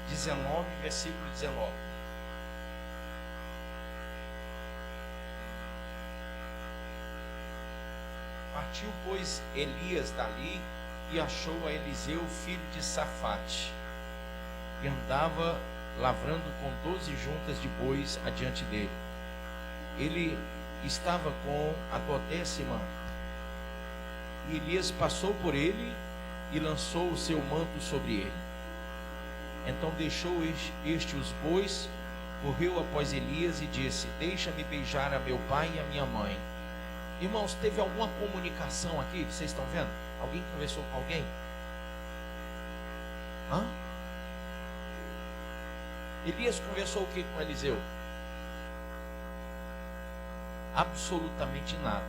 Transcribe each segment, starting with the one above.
19, versículo 19. Partiu, pois, Elias dali e achou a Eliseu, filho de Safate, e andava lavrando com 12 juntas de bois adiante dele. Ele estava com a 12ª, e Elias passou por ele e lançou o seu manto sobre ele. Então deixou este os bois, correu após Elias e disse: deixa-me beijar a meu pai e a minha mãe. Irmãos, teve alguma comunicação aqui? Vocês estão vendo? Alguém conversou com alguém? Hã? Elias conversou o que com Eliseu? Absolutamente nada,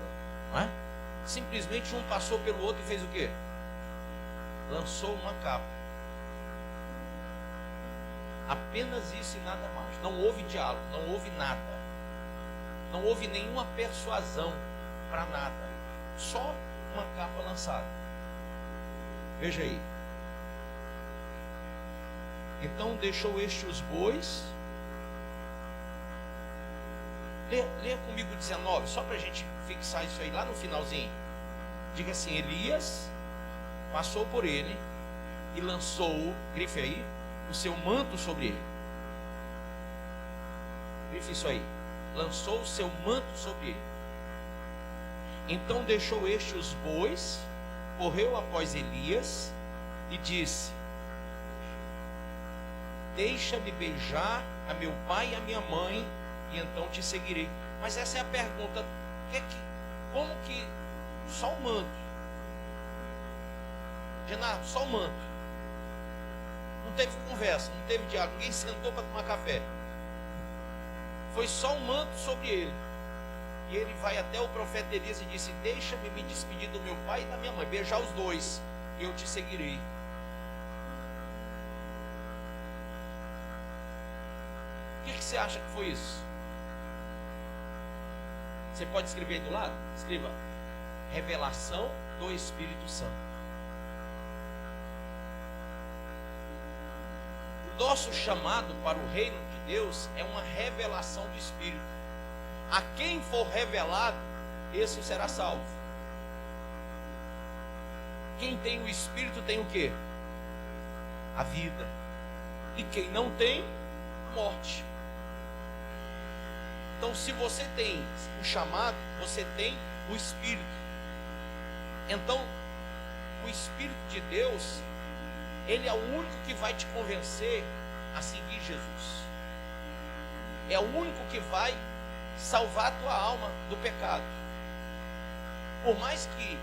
não é? Simplesmente um passou pelo outro e fez o quê? Lançou uma capa. Apenas isso e nada mais. Não houve diálogo, não houve nada. Não houve nenhuma persuasão para nada. Só uma capa lançada. Veja aí. Então deixou este os bois. Leia comigo 19, só para a gente fixar isso aí lá no finalzinho. Diga assim: Elias passou por ele e lançou, grife aí, o seu manto sobre ele. Grife isso aí. Lançou o seu manto sobre ele. Então deixou este os bois, correu após Elias e disse: deixa-me beijar a meu pai e a minha mãe, e então te seguirei. Mas essa é a pergunta: como que só o manto? Renato, só o manto. Não teve conversa, não teve diálogo, ninguém sentou para tomar café. Foi só o manto sobre ele. E ele vai até o profeta Elias e disse: deixa-me me despedir do meu pai e da minha mãe, beijar os dois, e eu te seguirei. O que você acha que foi isso? Você pode escrever aí do lado? Escreva: revelação do Espírito Santo. O nosso chamado para o reino de Deus é uma revelação do Espírito. A quem for revelado, esse será salvo. Quem tem o Espírito tem o quê? A vida. E quem não tem, a morte. Então, se você tem o chamado, você tem o Espírito. Então, o Espírito de Deus, ele é o único que vai te convencer a seguir Jesus. É o único que vai salvar a tua alma do pecado. Por mais que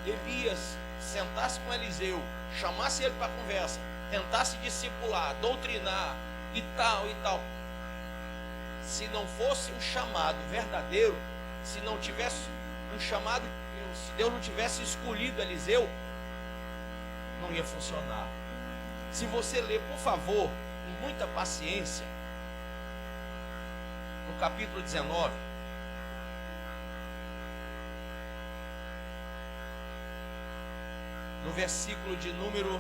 Elias sentasse com Eliseu, chamasse ele para conversa, tentasse discipular, doutrinar e tal, se não fosse um chamado verdadeiro, se não tivesse um chamado de Deus, se Deus não tivesse escolhido Eliseu, não ia funcionar. Se você ler, por favor, com muita paciência, no capítulo 19, no versículo de número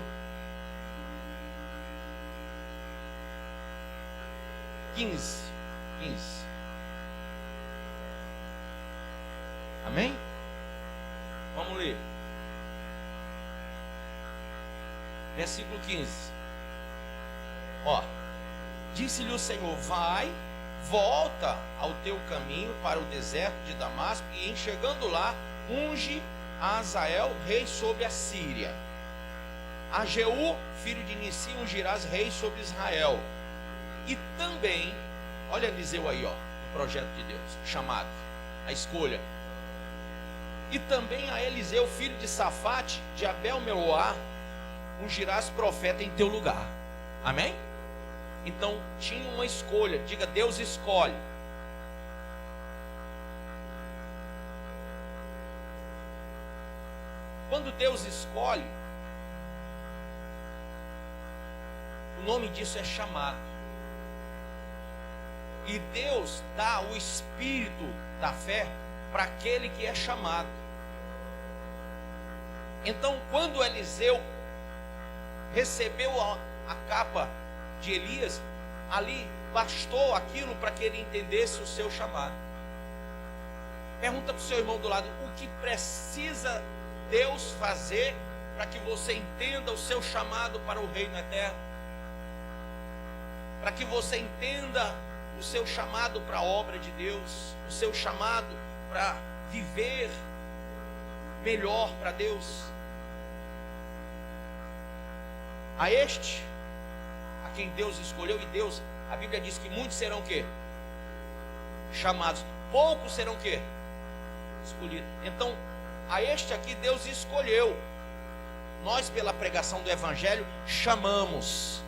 15. Amém? Vamos ler. Versículo 15. Disse-lhe o Senhor: vai, volta ao teu caminho para o deserto de Damasco, e em chegando lá, unge a Azael, rei sobre a Síria. A Jeú, filho de Nissi, ungirás rei sobre Israel. E também, olha Eliseu aí, o projeto de Deus, chamado, a escolha. E também a Eliseu, filho de Safate, de Abel-Meoá, ungirás profeta em teu lugar. Amém? Então tinha uma escolha. Diga: Deus escolhe. Quando Deus escolhe, o nome disso é chamado. E Deus dá o espírito da fé para aquele que é chamado. Então, quando Eliseu recebeu a capa de Elias, ali bastou aquilo para que ele entendesse o seu chamado. Pergunta para o seu irmão do lado: o que precisa Deus fazer para que você entenda o seu chamado para o reino eterno? Para que você entenda o seu chamado para a obra de Deus, o seu chamado para viver melhor para Deus. A este, a quem Deus escolheu, e Deus, a Bíblia diz que muitos serão o quê? Chamados. Poucos serão o quê? Escolhidos. Então, a este aqui Deus escolheu. Nós, pela pregação do Evangelho, chamamos.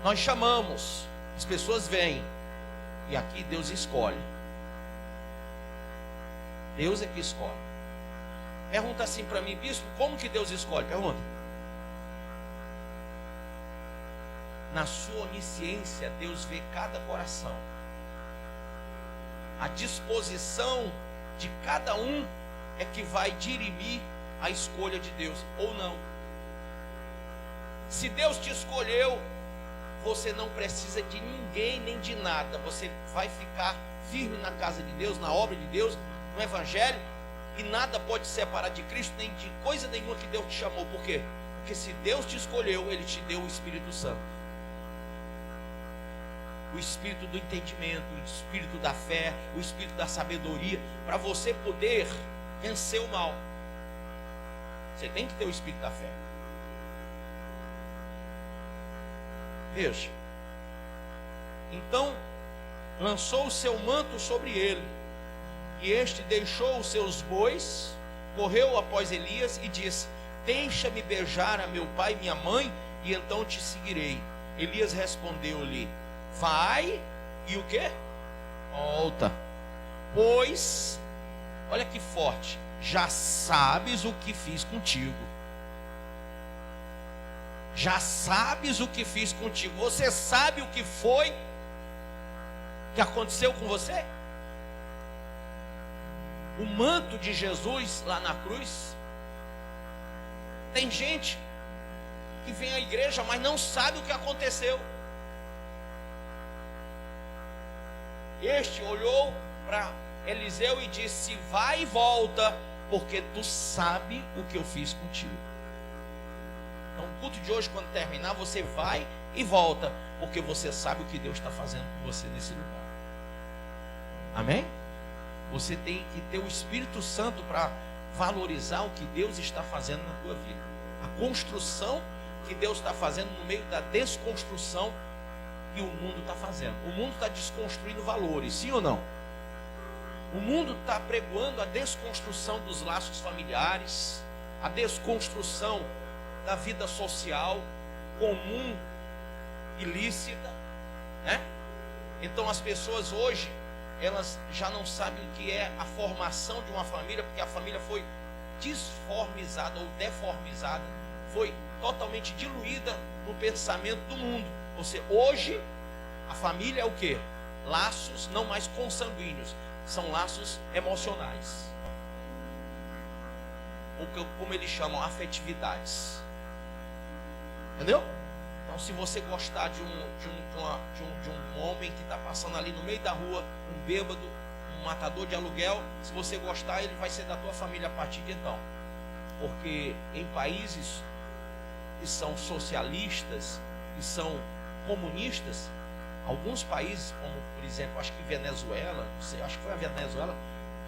Nós chamamos. As pessoas vêm. E aqui Deus escolhe. Deus é que escolhe. Pergunta assim para mim: bispo, como que Deus escolhe? Pergunta. Na sua onisciência, Deus vê cada coração. A disposição de cada um é que vai dirimir a escolha de Deus, ou não. Se Deus te escolheu, você não precisa de ninguém nem de nada. Você vai ficar firme na casa de Deus, na obra de Deus, no Evangelho, e nada pode separar de Cristo, nem de coisa nenhuma que Deus te chamou. Por quê? Porque se Deus te escolheu, Ele te deu o Espírito Santo, o Espírito do entendimento, o Espírito da fé, o Espírito da sabedoria, para você poder vencer o mal. Você tem que ter o Espírito da fé. Veja. Então, lançou o seu manto sobre ele, e este deixou os seus bois, correu após Elias e disse: deixa-me beijar a meu pai e minha mãe, e então te seguirei. Elias respondeu-lhe: vai, e o que? Volta. Pois, olha que forte, já sabes o que fiz contigo. Já sabes o que fiz contigo. Você sabe o que foi que aconteceu com você? O manto de Jesus lá na cruz. Tem gente que vem à igreja, mas não sabe o que aconteceu. Este olhou para Eliseu e disse: vai e volta, porque tu sabe o que eu fiz contigo. Então, o culto de hoje, quando terminar, você vai e volta, porque você sabe o que Deus está fazendo com você nesse lugar. Amém? Você tem que ter o Espírito Santo para valorizar o que Deus está fazendo na tua vida. A construção que Deus está fazendo no meio da desconstrução que o mundo está fazendo. O mundo está desconstruindo valores, sim ou não? O mundo está pregoando a desconstrução dos laços familiares, a desconstrução da vida social comum, ilícita, né? Então as pessoas hoje, elas já não sabem o que é a formação de uma família, porque a família foi disformizada ou deformizada, foi totalmente diluída no pensamento do mundo. Ou seja, hoje a família é o que? Laços não mais consanguíneos, são laços emocionais, ou como eles chamam, afetividades. Entendeu? Então, se você gostar de um homem que está passando ali no meio da rua, um bêbado, um matador de aluguel, se você gostar, ele vai ser da tua família a partir de então. Porque em países que são socialistas, que são comunistas, alguns países, como por exemplo, acho que Venezuela, não sei, acho que foi a Venezuela,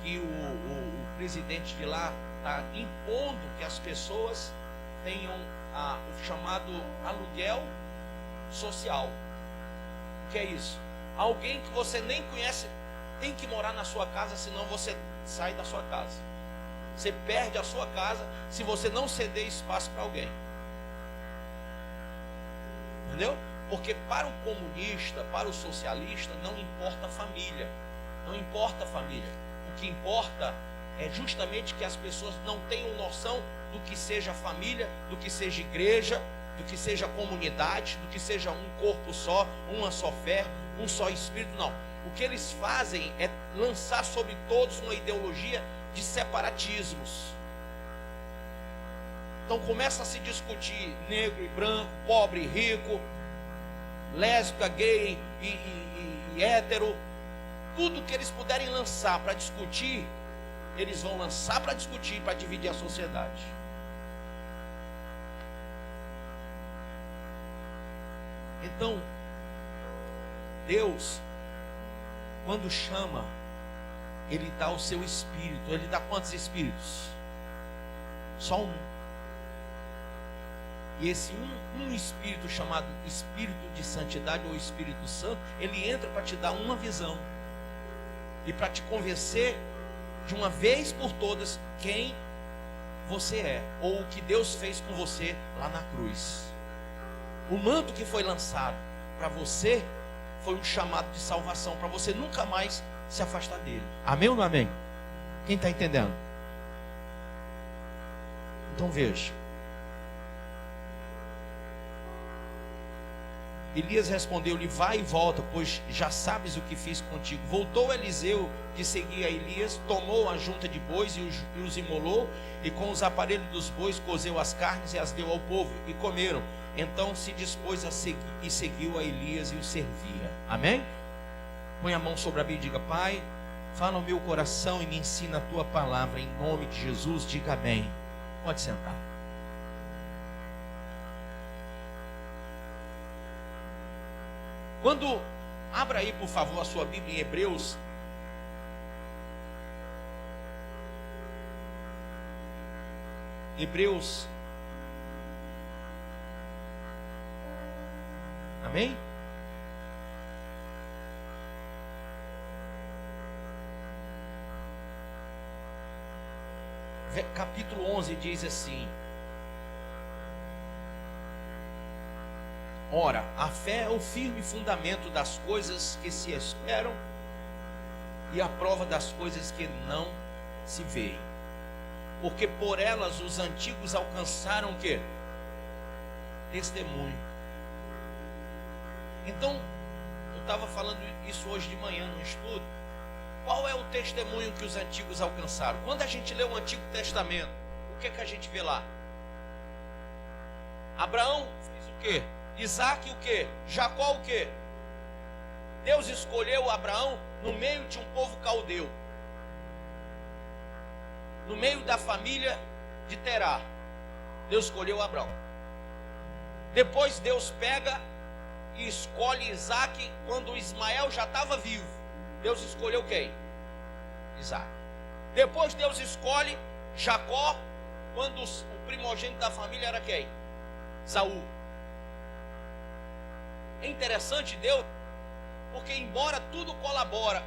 que o presidente de lá está impondo que as pessoas tenham o chamado aluguel social. O que é isso? Alguém que você nem conhece tem que morar na sua casa, senão você sai da sua casa. Você perde a sua casa se você não ceder espaço para alguém. Entendeu? Porque para o comunista, para o socialista, não importa a família. Não importa a família. O que importa é justamente que as pessoas não tenham noção do que seja família, do que seja igreja, do que seja comunidade, do que seja um corpo só, uma só fé, um só espírito. Não. O que eles fazem é lançar sobre todos uma ideologia de separatismos. Então começa a se discutir negro e branco, pobre e rico, lésbica, gay e hétero. Tudo que eles puderem lançar para discutir, eles vão lançar para discutir, para dividir a sociedade. Então, Deus, quando chama, Ele dá o seu espírito. Ele dá quantos espíritos? Só um. E esse um espírito chamado Espírito de Santidade ou Espírito Santo, ele entra para te dar uma visão e para te convencer de uma vez por todas quem você é, ou o que Deus fez com você lá na cruz. O manto que foi lançado para você foi um chamado de salvação, para você nunca mais se afastar dele. Amém ou não amém? Quem está entendendo? Então veja. Elias respondeu-lhe: vai e volta, pois já sabes o que fiz contigo. Voltou Eliseu, que seguia Elias, tomou a junta de bois e os imolou, e com os aparelhos dos bois cozeu as carnes e as deu ao povo, e comeram. Então se dispôs a seguir, e seguiu a Elias e o servia. Amém? Põe a mão sobre a Bíblia e diga: Pai, fala ao meu coração e me ensina a tua palavra, em nome de Jesus. Diga amém. Pode sentar. Quando, abra aí por favor a sua Bíblia em Hebreus. Hebreus. Amém? Capítulo 11 diz assim: ora, a fé é o firme fundamento das coisas que se esperam e a prova das coisas que não se veem. Porque por elas os antigos alcançaram o quê? Testemunho. Então, eu estava falando isso hoje de manhã no estudo. Qual é o testemunho que os antigos alcançaram? Quando a gente lê o Antigo Testamento, o que é que a gente vê lá? Abraão fez o quê? Isaac o quê? Jacó o quê? Deus escolheu Abraão no meio de um povo caldeu, no meio da família de Terá. Deus escolheu Abraão. Depois Deus pega e escolhe Isaac quando Ismael já estava vivo. Deus escolheu quem? Isaac. Depois Deus escolhe Jacó quando o primogênito da família era quem? Saul. É interessante Deus, porque embora tudo colabora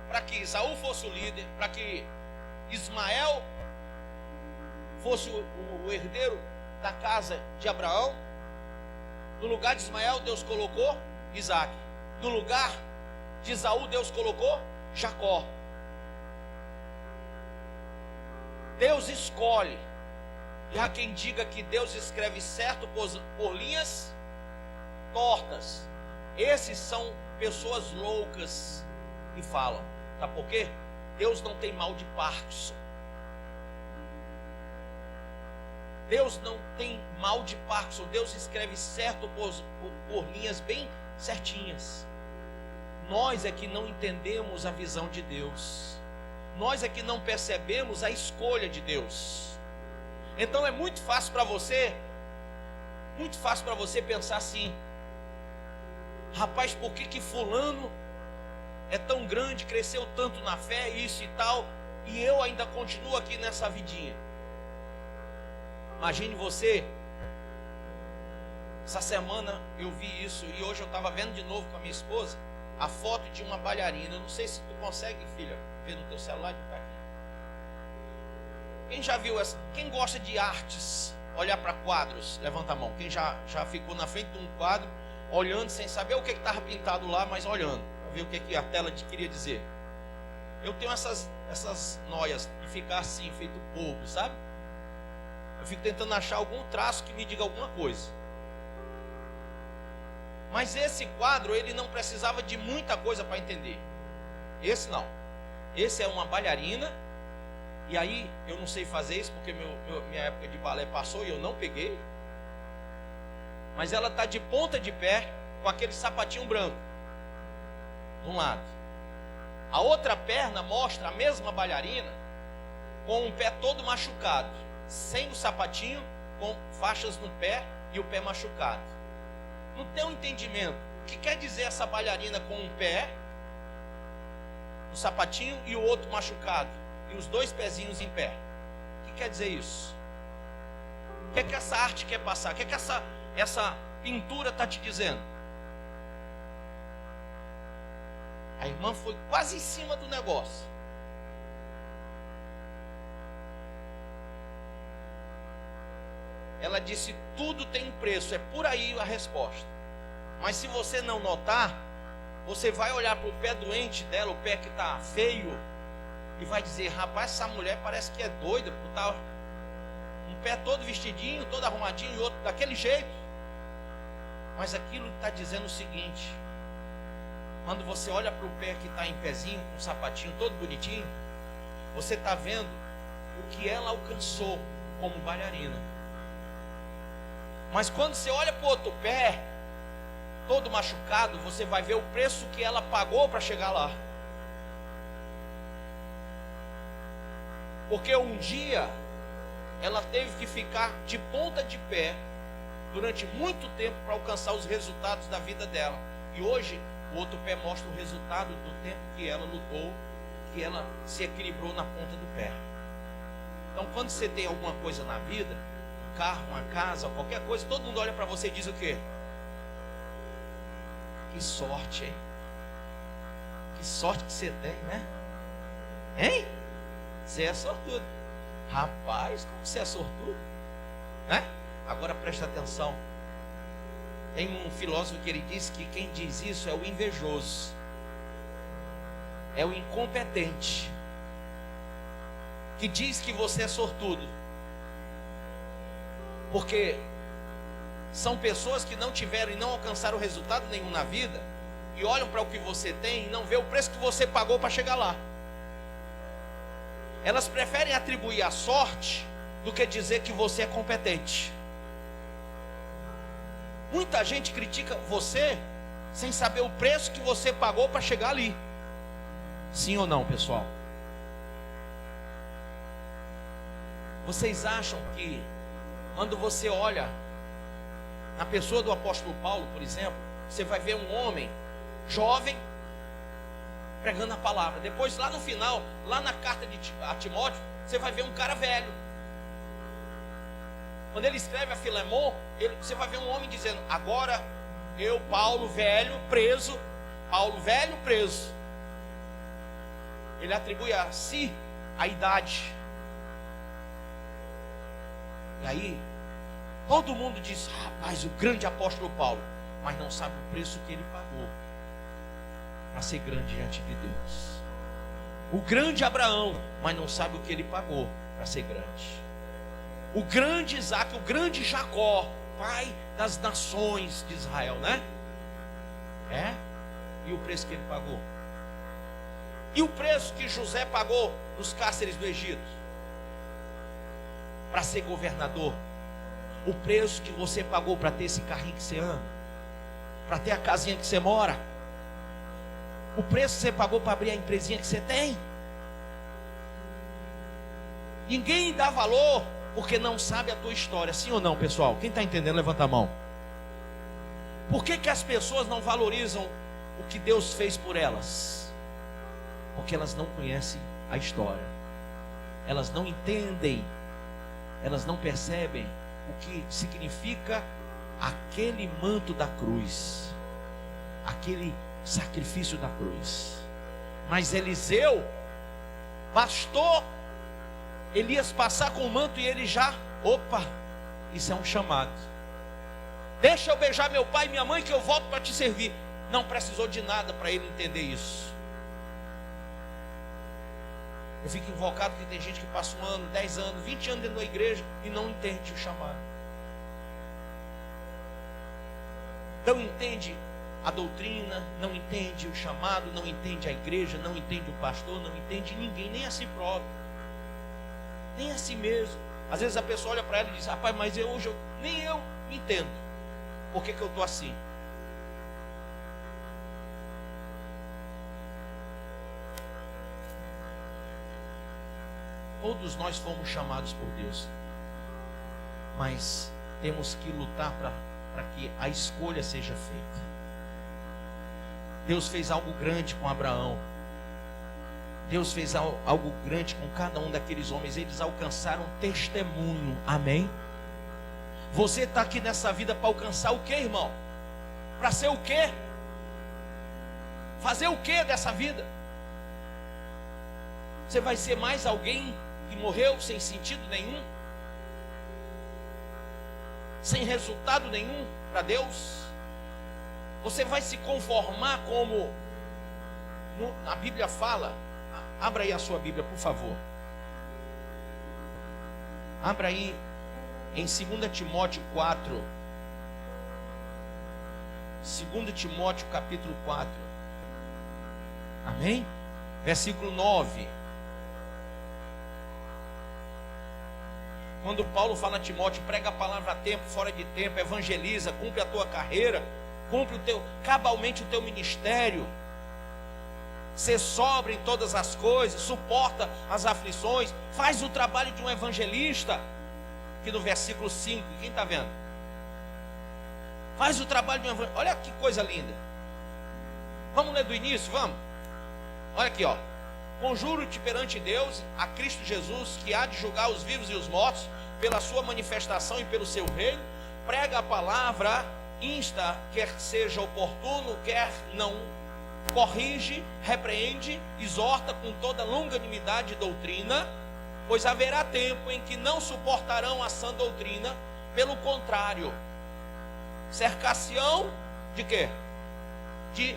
para que Saul fosse o líder, para que Ismael fosse o herdeiro da casa de Abraão, no lugar de Ismael Deus colocou Isaac, no lugar de Saul Deus colocou Jacó. Deus escolhe. E há quem diga que Deus escreve certo por linhas tortas. Esses são pessoas loucas que falam. Sabe por quê? Deus não tem mal de Parkinson. Deus não tem mal de Parkinson. Deus escreve certo por linhas bem certinhas. Nós é que não entendemos a visão de Deus. Nós é que não percebemos a escolha de Deus. Então é muito fácil para você pensar assim: rapaz, por que fulano é tão grande, cresceu tanto na fé, isso e tal, e eu ainda continuo aqui nessa vidinha? Imagine você, essa semana eu vi isso, e hoje eu estava vendo de novo com a minha esposa, a foto de uma bailarina. Eu não sei se tu consegue, filha, ver no teu celular, está aqui. Quem já viu essa? Quem gosta de artes, olhar para quadros, levanta a mão. Quem já ficou na frente de um quadro, olhando sem saber o que estava pintado lá, mas olhando, para ver o que a tela queria dizer. Eu tenho essas noias de ficar assim, feito bobo, sabe? Eu fico tentando achar algum traço que me diga alguma coisa. Mas esse quadro, ele não precisava de muita coisa para entender. Esse não. Esse é uma bailarina E aí, eu não sei fazer isso, porque minha época de balé passou e eu não peguei. Mas ela está de ponta de pé, com aquele sapatinho branco, de um lado. A outra perna mostra a mesma bailarina, com o pé todo machucado, sem o sapatinho, com faixas no pé e o pé machucado. Não tem um entendimento. O que quer dizer essa bailarina com um pé, um sapatinho e o outro machucado? E os dois pezinhos em pé. O que quer dizer isso? O que é que essa arte quer passar? O que é que essa pintura está te dizendo? A irmã foi quase em cima do negócio. Ela disse: tudo tem um preço. É por aí a resposta. Mas se você não notar, você vai olhar para o pé doente dela, o pé que está feio, e vai dizer: rapaz, essa mulher parece que é doida, por tá um pé todo vestidinho, todo arrumadinho, e outro daquele jeito. Mas aquilo está dizendo o seguinte: quando você olha para o pé que está em pezinho, com um sapatinho todo bonitinho, você está vendo o que ela alcançou como bailarina. Mas quando você olha para o outro pé, todo machucado, você vai ver o preço que ela pagou para chegar lá. Porque um dia ela teve que ficar de ponta de pé durante muito tempo para alcançar os resultados da vida dela. E hoje o outro pé mostra o resultado do tempo que ela lutou, que ela se equilibrou na ponta do pé. Então, quando você tem alguma coisa na vida, um carro, uma casa, qualquer coisa, todo mundo olha para você e diz o quê? Que sorte, hein? Que sorte que você tem, né? Hein? Você é sortudo. Rapaz, como você é sortudo, né? Agora presta atenção. Tem um filósofo que ele diz que quem diz isso é o invejoso, é o incompetente, que diz que você é sortudo. Porque são pessoas que não tiveram e não alcançaram resultado nenhum na vida, e olham para o que você tem e não vê o preço que você pagou para chegar lá. Elas preferem atribuir a sorte do que dizer que você é competente. Muita gente critica você sem saber o preço que você pagou para chegar ali. Sim ou não, pessoal? Vocês acham que quando você olha na pessoa do apóstolo Paulo, por exemplo, você vai ver um homem jovem pregando a palavra. Depois, lá no final, lá na carta a Timóteo, você vai ver um cara velho. Quando ele escreve a Filemon, você vai ver um homem dizendo: agora eu, Paulo velho, preso. Paulo velho, preso. Ele atribui a si a idade. E aí, todo mundo diz: rapaz, o grande apóstolo Paulo. Mas não sabe o preço que ele pagou para ser grande diante de Deus. O grande Abraão, mas não sabe o que ele pagou para ser grande. O grande Isaac, o grande Jacó, pai das nações de Israel, né? É? E o preço que ele pagou? E o preço que José pagou nos cárceres do Egito para ser governador? O preço que você pagou para ter esse carrinho que você anda, para ter a casinha que você mora? O preço que você pagou para abrir a empresinha que você tem? Ninguém dá valor porque não sabe a tua história. Sim ou não, pessoal? Quem está entendendo, levanta a mão. Por que as pessoas não valorizam o que Deus fez por elas? Porque elas não conhecem a história. Elas não entendem. Elas não percebem o que significa aquele manto da cruz, aquele sacrifício da cruz. Mas Eliseu bastou Elias passar com o manto e ele já, opa, isso é um chamado. Deixa eu beijar meu pai e minha mãe que eu volto para te servir. Não precisou de nada para ele entender isso. Eu fico invocado que tem gente que passa 1 ano, 10 anos, 20 anos dentro da igreja e não entende o chamado. Não entende a doutrina, não entende o chamado, não entende a igreja, não entende o pastor, não entende ninguém, nem a si próprio. Nem a si mesmo. Às vezes a pessoa olha para ela e diz: rapaz, mas nem eu entendo por que eu estou assim. Todos nós fomos chamados por Deus, mas temos que lutar para que a escolha seja feita. Deus fez algo grande com Abraão. Deus fez algo grande com cada um daqueles homens. Eles alcançaram testemunho. Amém? Você está aqui nessa vida para alcançar o que, irmão? Para ser o quê? Fazer o que dessa vida? Você vai ser mais alguém que morreu sem sentido nenhum? Sem resultado nenhum para Deus? Você vai se conformar como a Bíblia fala? Abra aí a sua Bíblia, por favor. Abra aí em 2 Timóteo 4. 2 Timóteo capítulo 4. Amém? Versículo 9. Quando Paulo fala a Timóteo: prega a palavra a tempo, fora de tempo, evangeliza, cumpre a tua carreira, cumpre cabalmente o teu ministério, ser sóbrio em todas as coisas, suporta as aflições, faz o trabalho de um evangelista. Aqui no versículo 5, quem está vendo? Faz o trabalho de um evangelista. Olha que coisa linda. Vamos ler do início, vamos? Olha aqui, ó. Conjuro-te perante Deus, a Cristo Jesus, que há de julgar os vivos e os mortos, pela sua manifestação e pelo seu reino. Prega a palavra, insta, quer seja oportuno, quer não, corrige, repreende, exorta com toda longanimidade e doutrina, pois haverá tempo em que não suportarão a sã doutrina, pelo contrário, cercar-se-ão de quê? De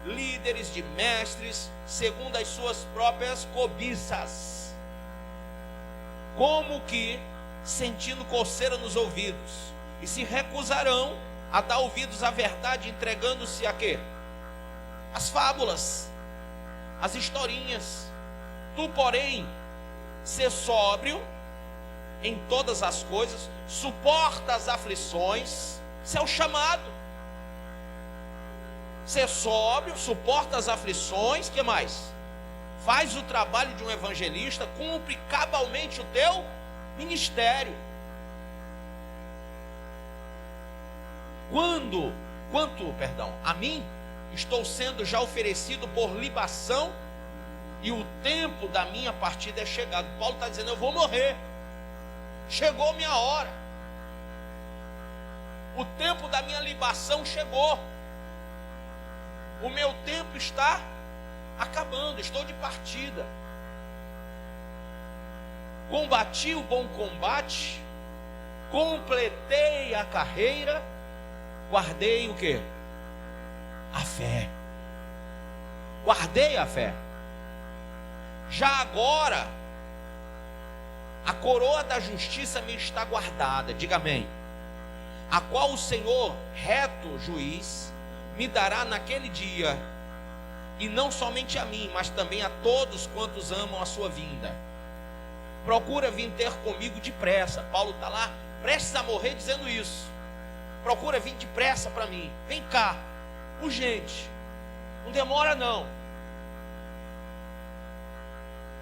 líderes, de mestres, segundo as suas próprias cobiças, como que sentindo coceira nos ouvidos, e se recusarão a dar ouvidos à verdade, entregando-se a quê? As fábulas, as historinhas. Tu, porém, ser sóbrio em todas as coisas, suporta as aflições. Isso é o chamado. Ser sóbrio, suporta as aflições. Que mais? Faz o trabalho de um evangelista, cumpre cabalmente o teu ministério. Quanto, a mim, estou sendo já oferecido por libação, e o tempo da minha partida é chegado. Paulo está dizendo: eu vou morrer, chegou minha hora, o tempo da minha libação chegou, o meu tempo está acabando, estou de partida. Combati o bom combate, completei a carreira, guardei o quê? A fé. Guardei a fé. Já agora, a coroa da justiça me está guardada, diga amém, a qual o Senhor, reto juiz, me dará naquele dia, e não somente a mim, mas também a todos quantos amam a sua vinda. Procura vir ter comigo depressa. Paulo está lá, prestes a morrer, dizendo isso. Procura vir depressa para mim. Vem cá, urgente, não demora não.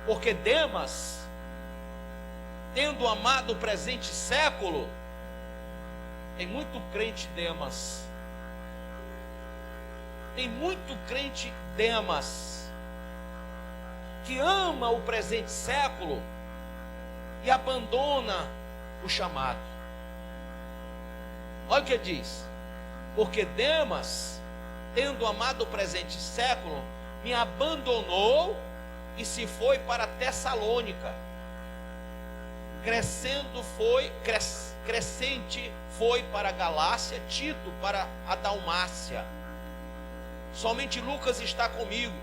Porque Demas, tendo amado o presente século, tem muito crente Demas, tem muito crente Demas, que ama o presente século e abandona o chamado. Olha o que diz: porque Demas, tendo amado o presente século, me abandonou e se foi para Tessalônica. Crescente foi para a Galácia, Tito para a Dalmácia. Somente Lucas está comigo.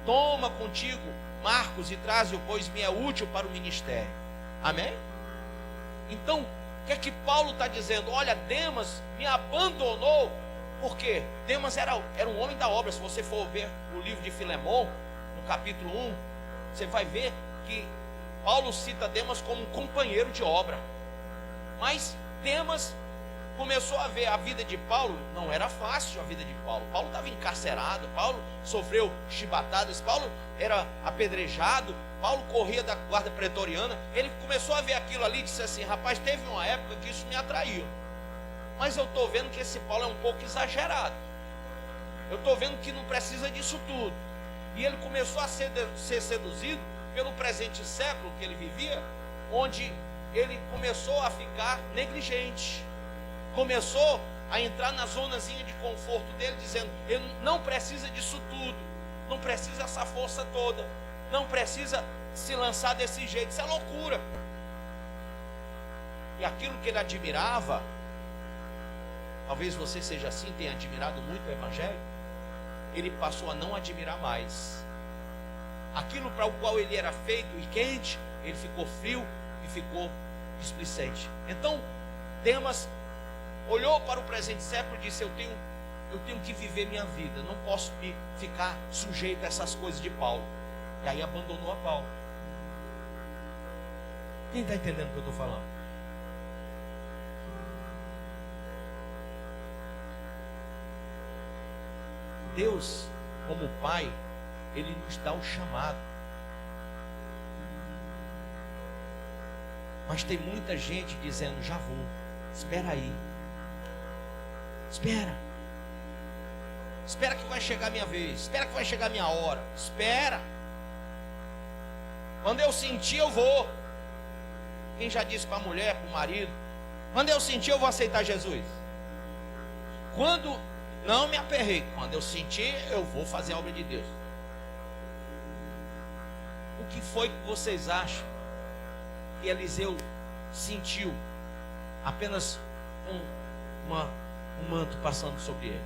Toma contigo Marcos e traze-o, pois me é útil para o ministério. Amém? Então, o que é que Paulo está dizendo? Olha, Demas me abandonou. Por quê? Demas era um homem da obra. Se você for ver o livro de Filemão, no capítulo 1, você vai ver que Paulo cita Demas como um companheiro de obra. Mas Demas começou a ver a vida de Paulo, não era fácil a vida de Paulo. Paulo estava encarcerado, Paulo sofreu chibatadas, Paulo era apedrejado, Paulo corria da guarda pretoriana. Ele começou a ver aquilo ali e disse assim: rapaz, teve uma época que isso me atraiu, mas eu estou vendo que esse Paulo é um pouco exagerado, eu estou vendo que não precisa disso tudo. E ele começou a ser seduzido pelo presente século que ele vivia, onde ele começou a ficar negligente, começou a entrar na zonazinha de conforto dele, dizendo: ele não precisa disso tudo, não precisa dessa força toda, não precisa se lançar desse jeito, isso é loucura. E aquilo que ele admirava, talvez você seja assim, tenha admirado muito o Evangelho, ele passou a não admirar mais. Aquilo para o qual ele era feito e quente, ele ficou frio e ficou displicente. Então Demas olhou para o presente século e disse: eu tenho que viver minha vida, não posso ficar sujeito a essas coisas de Paulo. E aí abandonou a Paulo. Quem está entendendo o que eu estou falando? Deus, como Pai, Ele nos dá o chamado. Mas tem muita gente dizendo: já vou, espera aí, espera que vai chegar a minha vez, espera que vai chegar a minha hora, espera, quando eu sentir eu vou. Quem já disse para a mulher, para o marido: quando eu sentir eu vou aceitar Jesus, quando não me aperrei, quando eu sentir eu vou fazer a obra de Deus. O que foi que vocês acham que Eliseu sentiu apenas um manto passando sobre ele?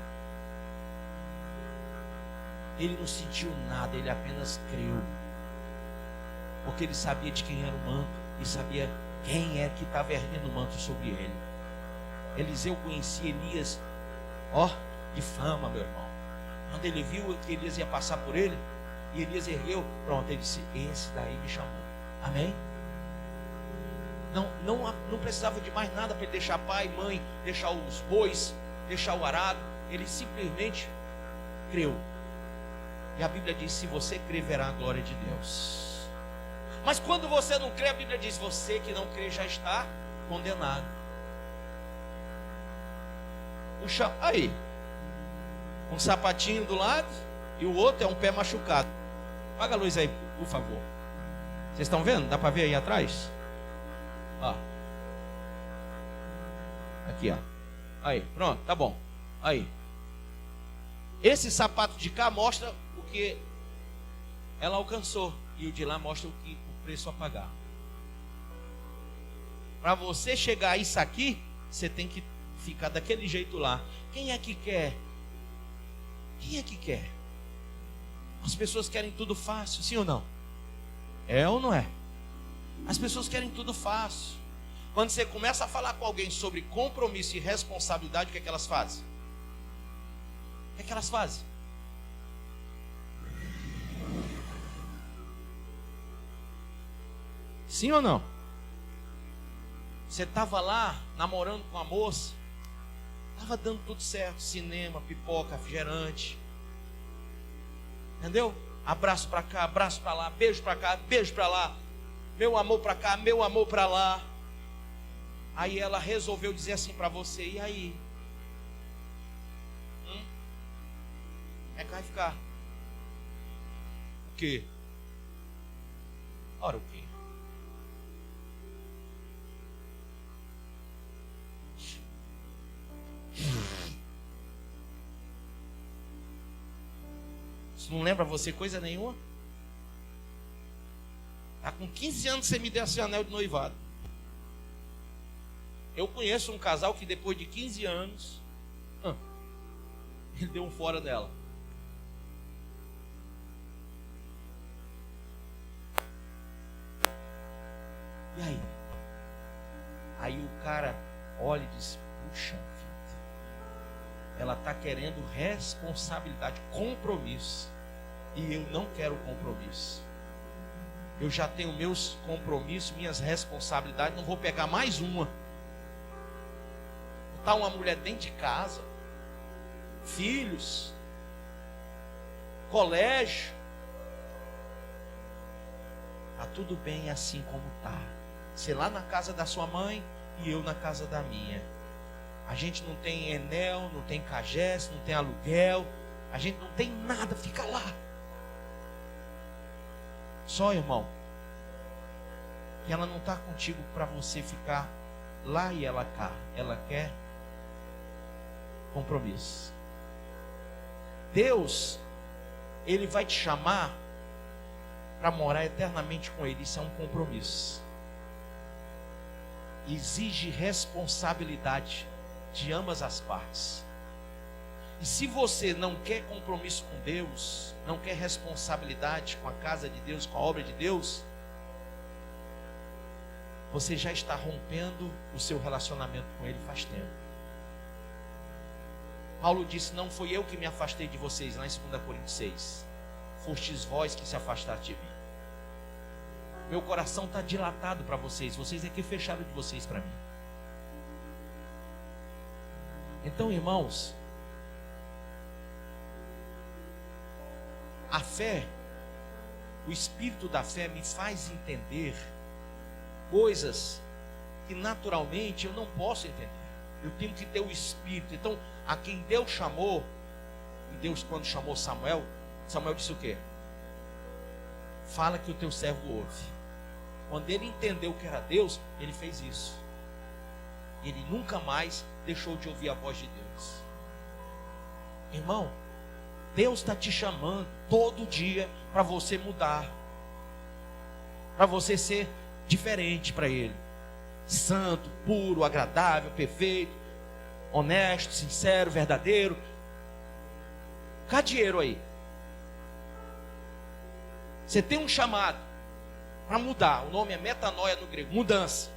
Ele não sentiu nada, ele apenas creu, porque ele sabia de quem era o manto e sabia quem é que estava erguendo o manto sobre ele. Eliseu conhecia Elias, de fama, meu irmão. Quando ele viu que Elias ia passar por ele, e Elias ergueu, pronto, ele disse: esse daí me chamou. Amém? Não precisava de mais nada para ele deixar pai, mãe, deixar os bois, deixar o arado. Ele simplesmente creu. E a Bíblia diz: se você crer, verá a glória de Deus. Mas quando você não crê, a Bíblia diz: você que não crê já está condenado. Puxa, aí, um sapatinho do lado e o outro é um pé machucado. Apaga a luz aí, por favor. Vocês estão vendo? Dá para ver aí atrás? Aqui, aí, pronto, tá bom. Aí, esse sapato de cá mostra o que ela alcançou, e o de lá mostra o preço a pagar. Para você chegar a isso aqui, você tem que ficar daquele jeito lá. Quem é que quer? Quem é que quer? As pessoas querem tudo fácil, sim ou não? É ou não é? As pessoas querem tudo fácil. Quando você começa a falar com alguém sobre compromisso e responsabilidade, o que é que elas fazem? O que é que elas fazem? Sim ou não? Você estava lá namorando com a moça, estava dando tudo certo, cinema, pipoca, refrigerante, entendeu? Abraço para cá, abraço para lá, beijo para cá, beijo para lá, meu amor para cá, meu amor para lá. Aí ela resolveu dizer assim para você: e aí? É que vai ficar? O quê? Ora, o quê? Isso não lembra você coisa nenhuma? Tá com 15 anos que você me deu esse anel de noivado. Eu conheço um casal que depois de 15 anos ele deu um fora dela. E aí? Aí o cara olha e diz: puxa vida, ela está querendo responsabilidade, compromisso, e eu não quero compromisso. Eu já tenho meus compromissos, minhas responsabilidades, não vou pegar mais uma. Botar uma mulher dentro de casa, filhos, colégio. Tá tudo bem assim como tá. Você lá na casa da sua mãe e eu na casa da minha. A gente não tem Enel, não tem Cagés, não tem aluguel. A gente não tem nada, fica lá. Só, irmão, que ela não está contigo para você ficar lá e ela cá. Ela quer compromisso. Deus, Ele vai te chamar para morar eternamente com Ele. Isso é um compromisso. Exige responsabilidade de ambas as partes. E se você não quer compromisso com Deus, não quer responsabilidade com a casa de Deus, com a obra de Deus, você já está rompendo o seu relacionamento com Ele faz tempo. Paulo disse: não foi eu que me afastei de vocês, lá em 2 Coríntios 6. Fostes vós que se afastaste de mim. Meu coração está dilatado para vocês. Vocês é que fecharam de vocês para mim. Então, irmãos, a fé, o espírito da fé me faz entender coisas que naturalmente eu não posso entender. Eu tenho que ter o espírito. Então, a quem Deus chamou, e Deus quando chamou Samuel, Samuel disse o quê? Fala que o teu servo ouve. Quando ele entendeu que era Deus, ele fez isso. Ele nunca mais deixou de ouvir a voz de Deus. Irmão, Deus está te chamando todo dia para você mudar, para você ser diferente para Ele, santo, puro, agradável, perfeito, honesto, sincero, verdadeiro. Cadê dinheiro aí? Você tem um chamado para mudar. O nome é metanoia no grego, mudança.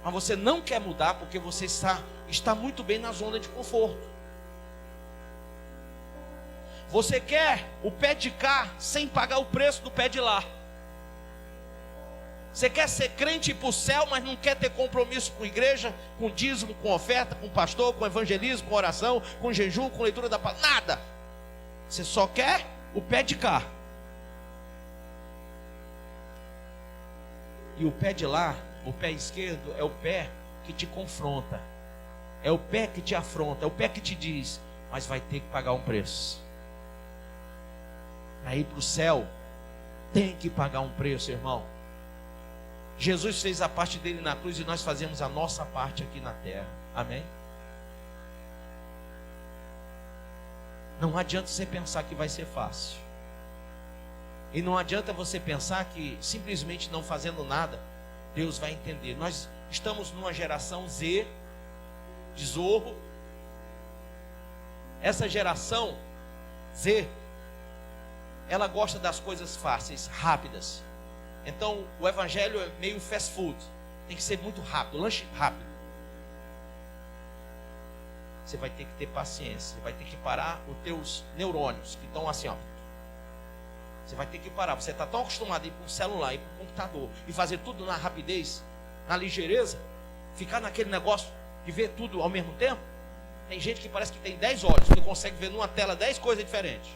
Mas você não quer mudar porque você está muito bem na zona de conforto. Você quer o pé de cá sem pagar o preço do pé de lá. Você quer ser crente e ir para o céu, mas não quer ter compromisso com igreja, com dízimo, com oferta, com pastor, com evangelismo, com oração, com jejum, com leitura da palavra, nada. Você só quer o pé de cá. E o pé de lá, o pé esquerdo, é o pé que te confronta. É o pé que te afronta, é o pé que te diz, mas vai ter que pagar um preço. Para ir para o céu, tem que pagar um preço, irmão. Jesus fez a parte dele na cruz e nós fazemos a nossa parte aqui na terra. Amém? Não adianta você pensar que vai ser fácil. E não adianta você pensar que simplesmente não fazendo nada, Deus vai entender. Nós estamos numa geração Z, de Zorro. Essa geração Z, ela gosta das coisas fáceis, rápidas. Então o evangelho é meio fast food. Tem que ser muito rápido, lanche rápido. Você vai ter que ter paciência. Você vai ter que parar os teus neurônios que estão assim, ó. Você vai ter que parar. Você está tão acostumado a ir para um celular, ir para um computador e fazer tudo na rapidez, na ligeireza, ficar naquele negócio de ver tudo ao mesmo tempo. Tem gente que parece que tem 10 olhos, que consegue ver numa tela 10 coisas diferentes.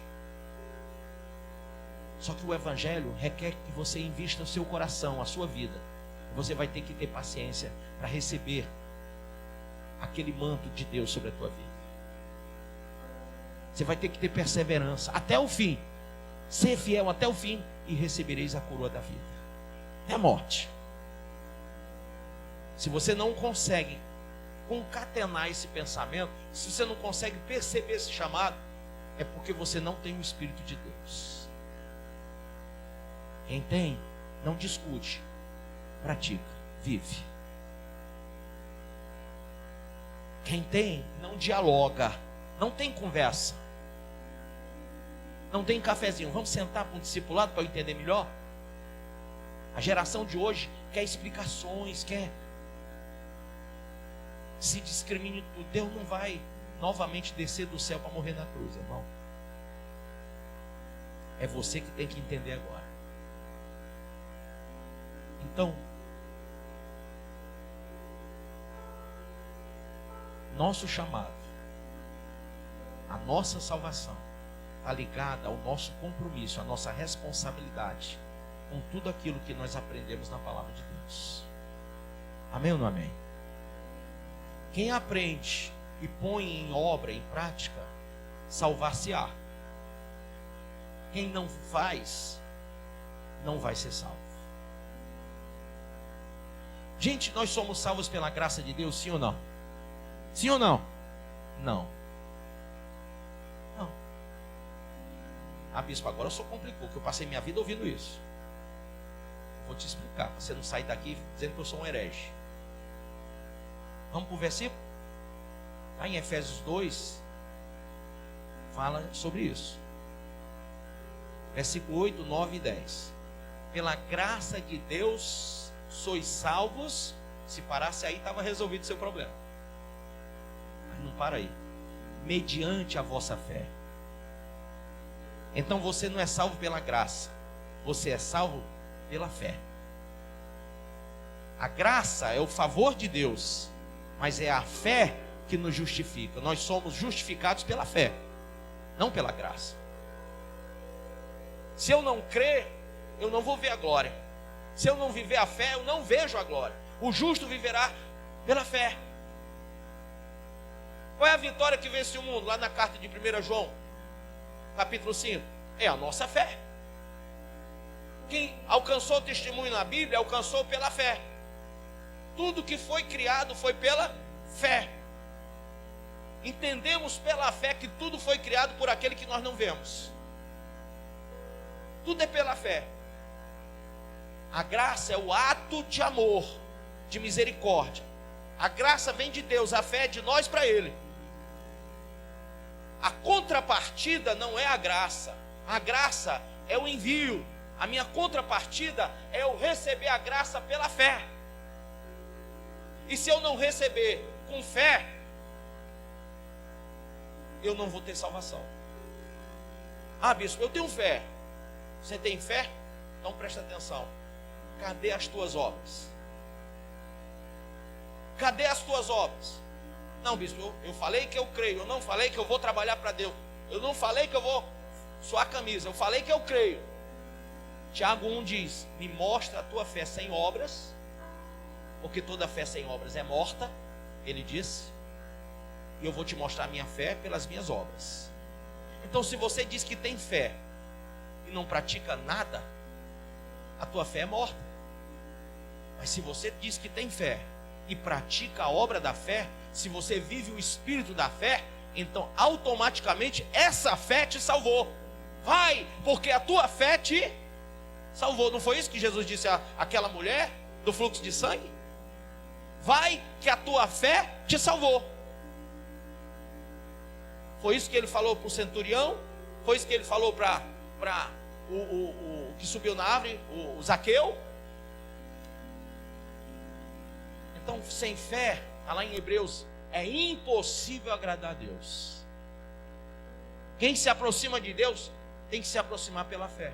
Só que o evangelho requer que você invista o seu coração, a sua vida. Você vai ter que ter paciência para receber aquele manto de Deus sobre a tua vida. Você vai ter que ter perseverança até o fim. Ser fiel até o fim e recebereis a coroa da vida. É a morte. Se você não consegue concatenar esse pensamento, se você não consegue perceber esse chamado, é porque você não tem o Espírito de Deus. Quem tem, não discute, pratica, vive. Quem tem, não dialoga, não tem conversa, não tem cafezinho. Vamos sentar para um discipulado para eu entender melhor? A geração de hoje quer explicações, quer se discrimine tudo. Deus não vai novamente descer do céu para morrer na cruz, irmão. É você que tem que entender agora. Então, nosso chamado, a nossa salvação, está ligada ao nosso compromisso, à nossa responsabilidade com tudo aquilo que nós aprendemos na palavra de Deus. Amém ou não amém? Quem aprende e põe em obra, em prática, salvar-se-á. Quem não faz, não vai ser salvo. Gente, nós somos salvos pela graça de Deus, sim ou não? Sim ou não? Não. Não. Ah, bispo, agora só complicou, que eu passei minha vida ouvindo isso. Vou te explicar, para você não sair daqui dizendo que eu sou um herege. Vamos para o versículo? Lá em Efésios 2, fala sobre isso. Versículo 8, 9 e 10. Pela graça de Deus sois salvos. Se parasse aí, estava resolvido o seu problema. Mas não para aí. Mediante a vossa fé. Então você não é salvo pela graça. Você é salvo pela fé. A graça é o favor de Deus. Mas é a fé que nos justifica. Nós somos justificados pela fé, não pela graça. Se eu não crer, eu não vou ver a glória. Se eu não viver a fé, eu não vejo a glória. O justo viverá pela fé. Qual é a vitória que vence o mundo? Lá na carta de 1 João, capítulo 5. É a nossa fé. Quem alcançou o testemunho na Bíblia, alcançou pela fé. Tudo que foi criado foi pela fé. Entendemos pela fé que tudo foi criado por aquele que nós não vemos. Tudo é pela fé. A graça é o ato de amor, de misericórdia. A graça vem de Deus, a fé é de nós para Ele. A contrapartida não é a graça. A graça é o envio. A minha contrapartida é eu receber a graça pela fé. E se eu não receber com fé, eu não vou ter salvação. Ah, bispo, eu tenho fé. Você tem fé? Então presta atenção. Cadê as tuas obras? Cadê as tuas obras? Não, bispo, eu falei que eu creio. Eu não falei que eu vou trabalhar para Deus. Eu não falei que eu vou suar a camisa. Eu falei que eu creio. Tiago 1 diz: me mostra a tua fé sem obras, porque toda fé sem obras é morta. Ele disse: e eu vou te mostrar a minha fé pelas minhas obras. Então, se você diz que tem fé e não pratica nada, a tua fé é morta. Mas se você diz que tem fé e pratica a obra da fé, se você vive o espírito da fé, então automaticamente essa fé te salvou. Vai, porque a tua fé te salvou. Não foi isso que Jesus disse àquela mulher do fluxo de sangue? Vai, que a tua fé te salvou. Foi isso que ele falou para o centurião. Foi isso que ele falou para o que subiu na árvore, o Zaqueu. Então, sem fé, está lá em Hebreus, é impossível agradar a Deus. Quem se aproxima de Deus tem que se aproximar pela fé.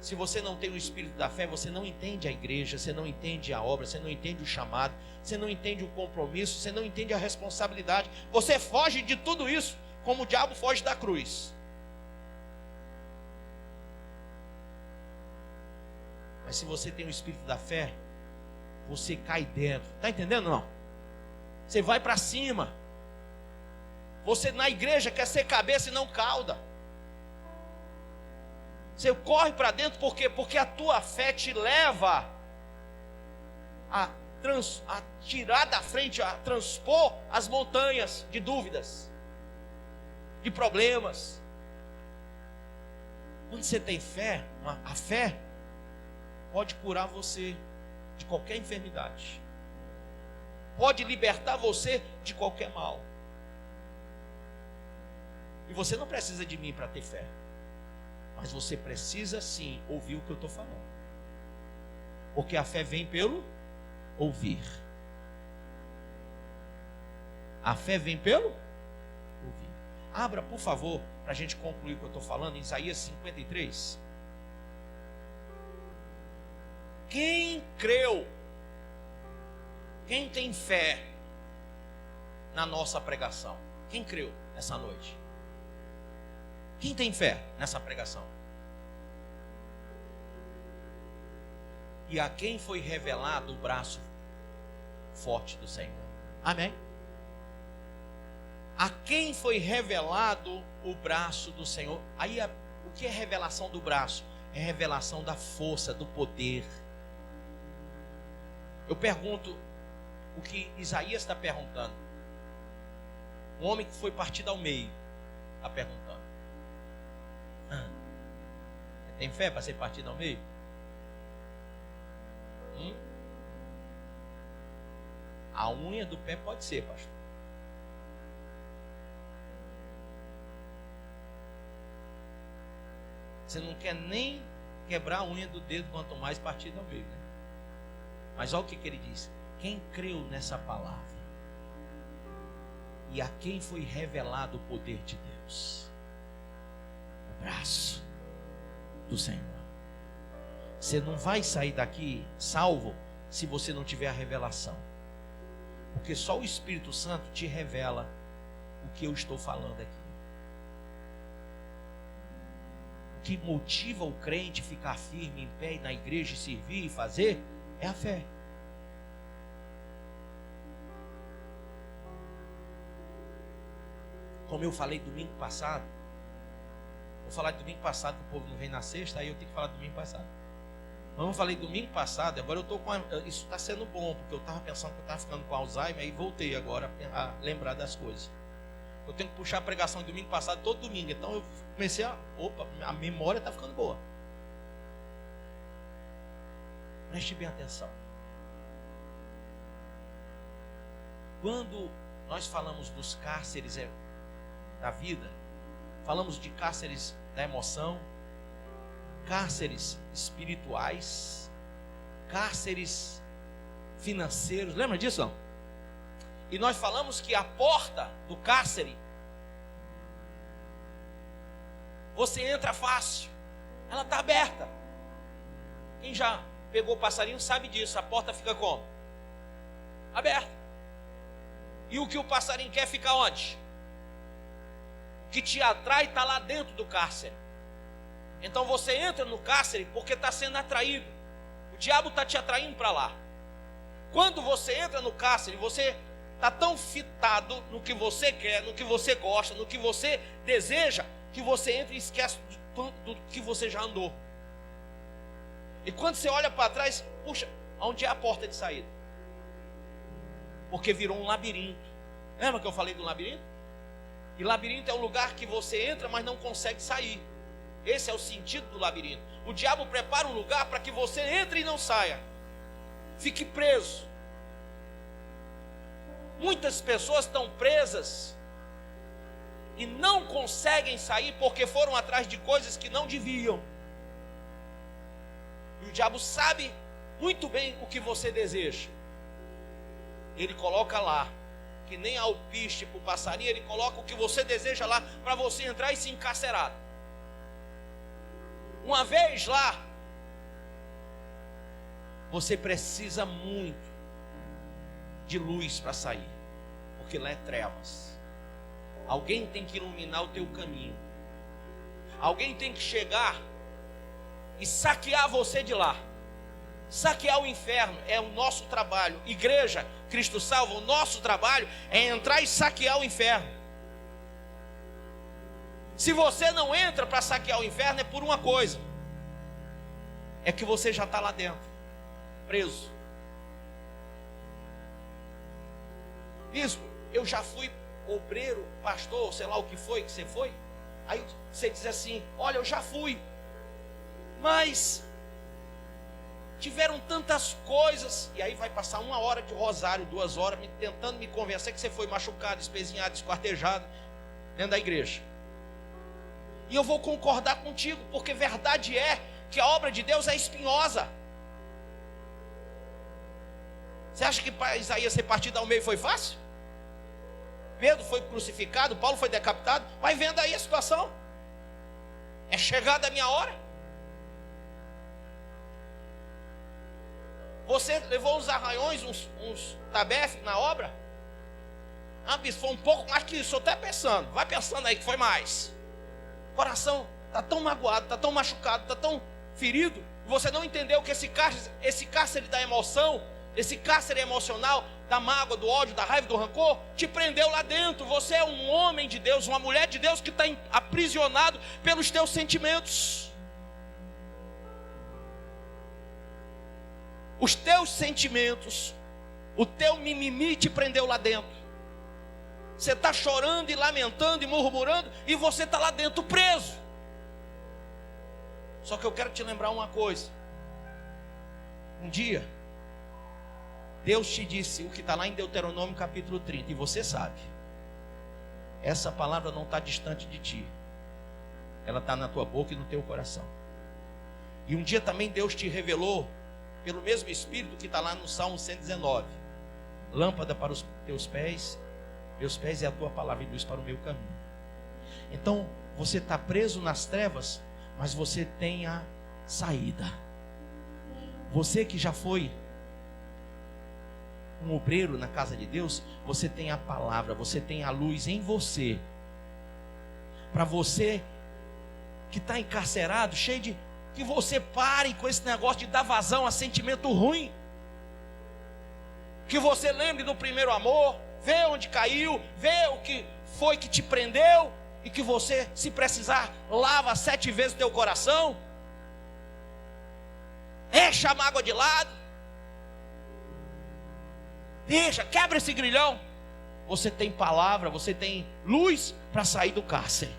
Se você não tem o espírito da fé, você não entende a igreja, você não entende a obra, você não entende o chamado, você não entende o compromisso, você não entende a responsabilidade. Você foge de tudo isso como o diabo foge da cruz. Mas se você tem o espírito da fé, você cai dentro. Está entendendo não? Você vai para cima. Você na igreja quer ser cabeça e não cauda. Você corre para dentro por quê? Porque a tua fé te leva a tirar da frente, a transpor as montanhas de dúvidas, de problemas. Quando você tem fé, a fé pode curar você de qualquer enfermidade, pode libertar você de qualquer mal. E você não precisa de mim para ter fé, mas você precisa sim ouvir o que eu estou falando, porque a fé vem pelo ouvir. A fé vem pelo ouvir. Abra, por favor, para a gente concluir o que eu estou falando, em Isaías 53. Quem creu? Quem tem fé na nossa pregação? Quem creu nessa noite? Quem tem fé nessa pregação? E a quem foi revelado o braço forte do Senhor? Amém? A quem foi revelado o braço do Senhor? Aí, o que é revelação do braço? É revelação da força, do poder. Eu pergunto o que Isaías está perguntando. Um homem que foi partido ao meio está perguntando: tem fé para ser partido ao meio? A unha do pé pode ser, pastor. Você não quer nem quebrar a unha do dedo, quanto mais partido ao meio, né? Mas olha o que ele diz: quem creu nessa palavra e a quem foi revelado o poder de Deus? O braço do Senhor. Você não vai sair daqui salvo se você não tiver a revelação, porque só o Espírito Santo te revela o que eu estou falando aqui. O que motiva o crente a ficar firme em pé na igreja, servir e fazer, é a fé. Como eu falei domingo passado, vou falar de domingo passado, que o povo não vem na sexta, aí eu tenho que falar de domingo passado. Mas eu falei domingo passado, agora eu estou com... Isso está sendo bom, porque eu estava pensando que eu estava ficando com Alzheimer, e voltei agora a lembrar das coisas. Eu tenho que puxar a pregação de domingo passado todo domingo, então eu comecei a memória está ficando boa. Preste bem atenção. Quando nós falamos dos cárceres da vida, falamos de cárceres da emoção, cárceres espirituais, cárceres financeiros, lembra disso não? E nós falamos que a porta do cárcere, você entra fácil, ela está aberta. Quem já pegou passarinho sabe disso, a porta fica como? Aberta. E o que o passarinho quer ficar onde? O que te atrai está lá dentro do cárcere. Então você entra no cárcere porque está sendo atraído. O diabo está te atraindo para lá. Quando você entra no cárcere, você está tão fitado no que você quer, no que você gosta, no que você deseja, que você entra e esquece do que você já andou. E quando você olha para trás, puxa, onde é a porta de saída? Porque virou um labirinto. Lembra que eu falei do labirinto? E labirinto é um lugar que você entra, mas não consegue sair. Esse é o sentido do labirinto. O diabo prepara um lugar para que você entre e não saia. Fique preso. Muitas pessoas estão presas e não conseguem sair porque foram atrás de coisas que não deviam. E o diabo sabe muito bem o que você deseja. Ele coloca lá, que nem alpiste para o passarinho, ele coloca o que você deseja lá para você entrar e se encarcerar. Uma vez lá, você precisa muito de luz para sair, porque lá é trevas. Alguém tem que iluminar o teu caminho. Alguém tem que chegar e saquear você de lá. Saquear o inferno é o nosso trabalho. Igreja Cristo Salva, o nosso trabalho é entrar e saquear o inferno. Se você não entra para saquear o inferno, é por uma coisa: é que você já está lá dentro, preso. Bispo, eu já fui obreiro, pastor, sei lá o que foi que você foi. Aí você diz assim: olha, eu já fui, mas tiveram tantas coisas. E aí vai passar 1 hora de rosário, 2 horas, tentando me convencer que você foi machucado, espezinhado, esquartejado dentro da igreja. E eu vou concordar contigo, porque verdade é que a obra de Deus é espinhosa. Você acha que para Isaías ser partido ao meio foi fácil? Pedro foi crucificado, Paulo foi decapitado. Vai vendo aí a situação. É chegada a minha hora. Você levou uns arranhões, uns tabefes na obra? Ah, bispo, foi um pouco mais que isso. Eu estou até pensando. Vai pensando aí que foi mais. O coração está tão magoado, está tão machucado, está tão ferido. Você não entendeu que esse cárcere da emoção, esse cárcere emocional, da mágoa, do ódio, da raiva, do rancor, te prendeu lá dentro. Você é um homem de Deus, uma mulher de Deus que está aprisionado pelos teus sentimentos. Os teus sentimentos, o teu mimimi te prendeu lá dentro. Você está chorando e lamentando e murmurando, e você está lá dentro preso. Só que eu quero te lembrar uma coisa. Um dia, Deus te disse o que está lá em Deuteronômio capítulo 30, e você sabe. Essa palavra não está distante de ti. Ela está na tua boca e no teu coração. E um dia também Deus te revelou, pelo mesmo Espírito que está lá no Salmo 119. Lâmpada para os teus pés, meus pés é a tua palavra e luz para o meu caminho. Então, você está preso nas trevas, mas você tem a saída. Você que já foi um obreiro na casa de Deus, você tem a palavra, você tem a luz em você. Para você que está encarcerado, cheio de... que você pare com esse negócio de dar vazão a sentimento ruim. Que você lembre do primeiro amor, vê onde caiu, vê o que foi que te prendeu, e que você, se precisar, lava 7 vezes o teu coração. Deixa a mágoa de lado. Deixa, quebra esse grilhão. Você tem palavra, você tem luz para sair do cárcere.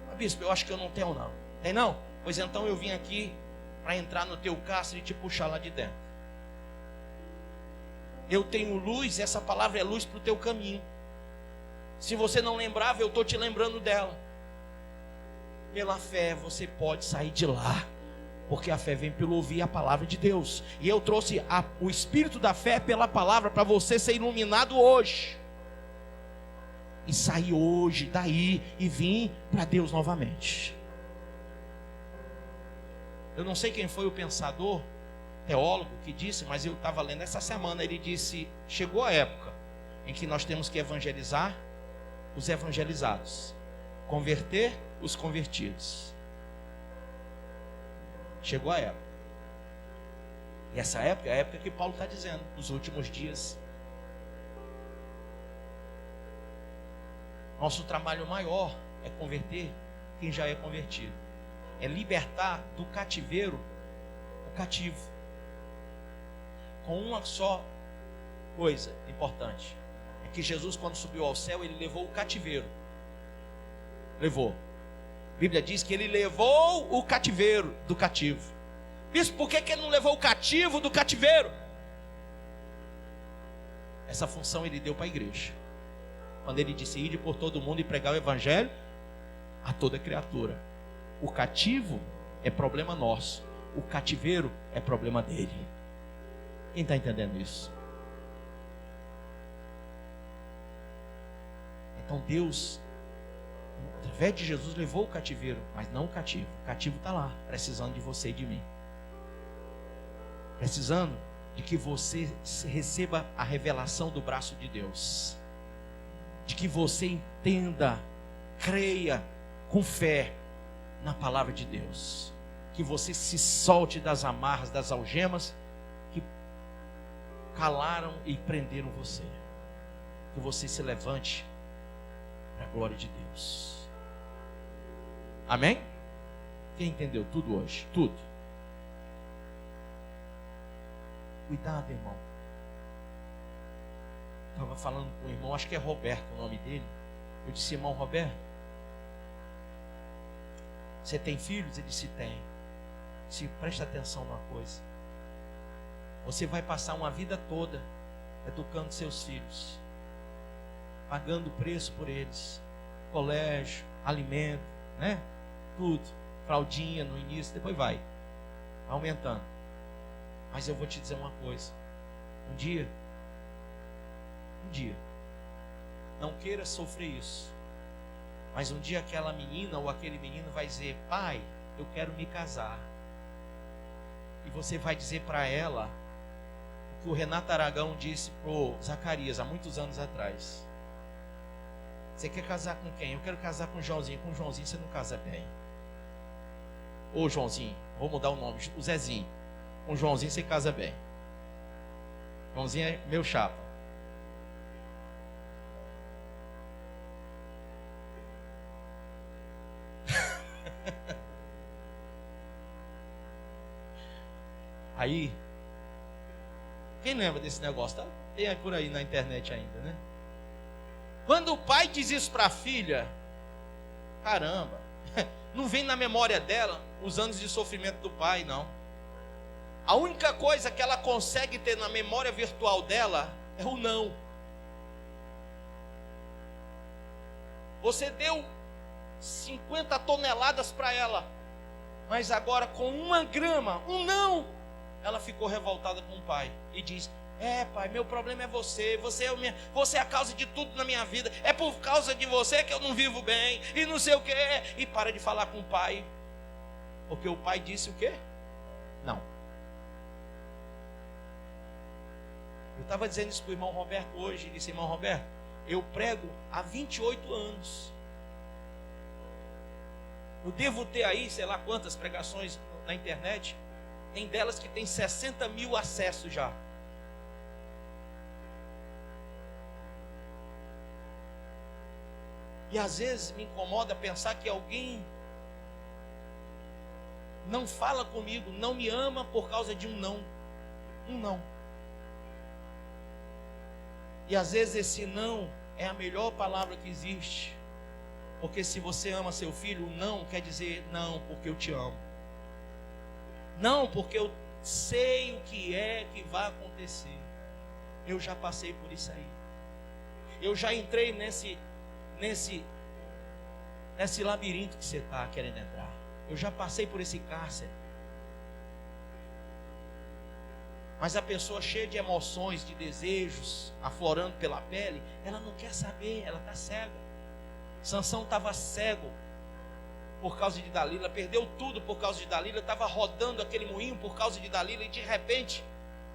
Mas, bispo, eu acho que eu não tenho não. Tem não? Pois então eu vim aqui para entrar no teu cárcere e te puxar lá de dentro. Eu tenho luz, essa palavra é luz para o teu caminho. Se você não lembrava, eu estou te lembrando dela. Pela fé você pode sair de lá, porque a fé vem pelo ouvir a palavra de Deus. E eu trouxe o espírito da fé pela palavra para você ser iluminado hoje. E sair hoje daí e vir para Deus novamente. Eu não sei quem foi o pensador, teólogo que disse, mas eu estava lendo essa semana. Ele disse: chegou a época em que nós temos que evangelizar os evangelizados, converter os convertidos. Chegou a época. E essa época é a época que Paulo está dizendo, nos últimos dias. Nosso trabalho maior é converter quem já é convertido. É libertar do cativeiro o cativo. Com uma só coisa importante. É que Jesus, quando subiu ao céu, ele levou o cativeiro. Levou. A Bíblia diz que ele levou o cativeiro do cativo. Isso, por que ele não levou o cativo do cativeiro? Essa função ele deu para a igreja. Quando ele disse: ide por todo mundo e pregar o evangelho a toda criatura. O cativo é problema nosso. O cativeiro é problema dele. Quem está entendendo isso? Então Deus, através de Jesus, levou o cativeiro, mas não o cativo. O cativo está lá, precisando de você e de mim. Precisando de que você receba a revelação do braço de Deus. De que você entenda, creia com fé na palavra de Deus. Que você se solte das amarras, das algemas que calaram e prenderam você. Que você se levante para a glória de Deus. Amém? Quem entendeu tudo hoje? Tudo. Cuidado, irmão. Estava falando com o irmão, acho que é Roberto o nome dele. Eu disse: irmão Roberto, você tem filhos? Ele disse: tem. Se presta atenção numa coisa. Você vai passar uma vida toda educando seus filhos, pagando preço por eles, colégio, alimento, né? Tudo, fraldinha no início, depois vai aumentando. Mas eu vou te dizer uma coisa: um dia, não queira sofrer isso, mas um dia aquela menina ou aquele menino vai dizer: pai, eu quero me casar. E você vai dizer para ela o que o Renato Aragão disse pro Zacarias há muitos anos atrás. Você quer casar com quem? Eu quero casar com o Joãozinho. Com o Joãozinho você não casa bem. Ô Joãozinho, vou mudar o nome, o Zezinho. Com o Joãozinho você casa bem. Joãozinho é meu chapa. Aí, quem lembra desse negócio? Tá? Tem por aí na internet ainda, né? Quando o pai diz isso para a filha, caramba, não vem na memória dela os anos de sofrimento do pai, não. A única coisa que ela consegue ter na memória virtual dela é o não. Você deu 50 toneladas para ela, mas agora com 1 grama, um não, ela ficou revoltada com o pai e diz: pai, meu problema é você, você é a causa de tudo na minha vida, é por causa de você que eu não vivo bem, e não sei o que, e para de falar com o pai, porque o pai disse o quê? Não. Eu estava dizendo isso para o irmão Roberto hoje, disse: irmão Roberto, eu prego há 28 anos, eu devo ter aí, sei lá quantas pregações na internet, tem delas que tem 60 mil acessos já. E às vezes me incomoda pensar que alguém não fala comigo, não me ama por causa de um não. Um não. E às vezes esse não é a melhor palavra que existe. Porque se você ama seu filho, não quer dizer não porque eu te amo. Não porque eu sei o que é que vai acontecer. Eu já passei por isso aí. Eu já entrei nesse labirinto que você está querendo entrar. Eu já passei por esse cárcere. Mas a pessoa cheia de emoções, de desejos, aflorando pela pele, ela não quer saber, ela está cega. Sansão estava cego por causa de Dalila, perdeu tudo por causa de Dalila, estava rodando aquele moinho por causa de Dalila, e de repente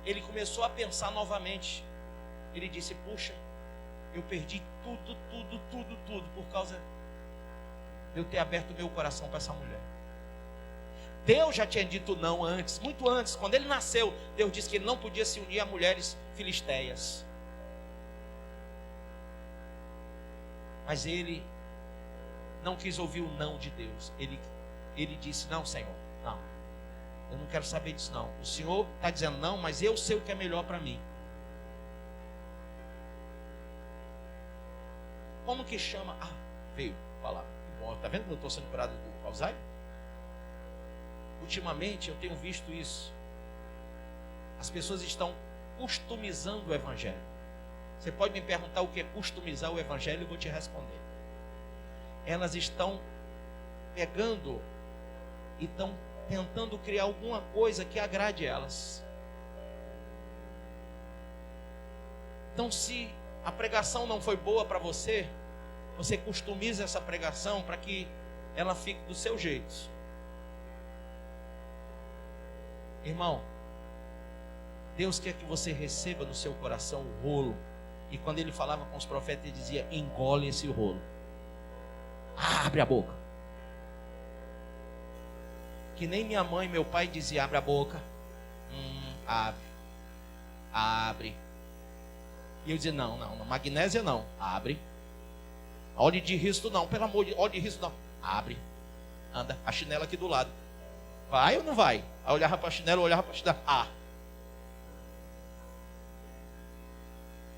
ele começou a pensar novamente. Ele disse: puxa, eu perdi tudo por causa de eu ter aberto meu coração para essa mulher. Deus já tinha dito não antes, muito antes, quando ele nasceu. Deus disse que ele não podia se unir a mulheres filisteias. Mas ele não quis ouvir o não de Deus. Ele disse: não, Senhor, não, eu não quero saber disso não. O Senhor está dizendo não, mas eu sei o que é melhor para mim. Como que chama? Veio falar. Bom, tá vendo como eu estou sendo curado do Alzheimer? Ultimamente eu tenho visto isso. As pessoas estão customizando o Evangelho. Você pode me perguntar o que é customizar o Evangelho, eu vou te responder. Elas estão pegando e estão tentando criar alguma coisa que agrade elas. Então, se a pregação não foi boa para você, você customiza essa pregação para que ela fique do seu jeito. Irmão, Deus quer que você receba no seu coração o rolo. E quando ele falava com os profetas, ele dizia: engole esse rolo. Abre a boca. Que nem minha mãe e meu pai diziam: abre a boca. Abre. E eu dizia: não, magnésia não, abre. Óleo de risto não, pelo amor de Deus, óleo de risto não, abre. Anda, a chinela aqui do lado. Vai ou não vai? Aí olhava para a chinela, olhava para a chinela.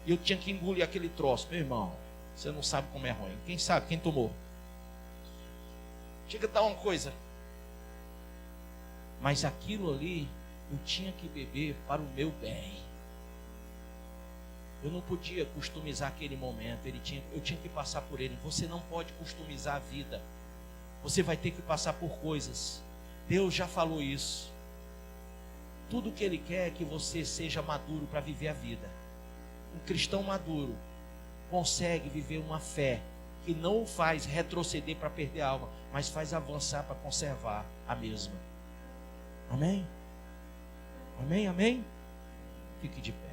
E eu tinha que engolir aquele troço. Meu irmão, você não sabe como é ruim. Quem sabe? Quem tomou? Chega a dar uma coisa. Mas aquilo ali, eu tinha que beber para o meu bem. Eu não podia customizar aquele momento. Eu tinha que passar por ele. Você não pode customizar a vida. Você vai ter que passar por coisas. Deus já falou isso. Tudo que Ele quer é que você seja maduro para viver a vida. Um cristão maduro consegue viver uma fé que não o faz retroceder para perder a alma, mas faz avançar para conservar a mesma. Amém? Amém, amém? Fique de pé.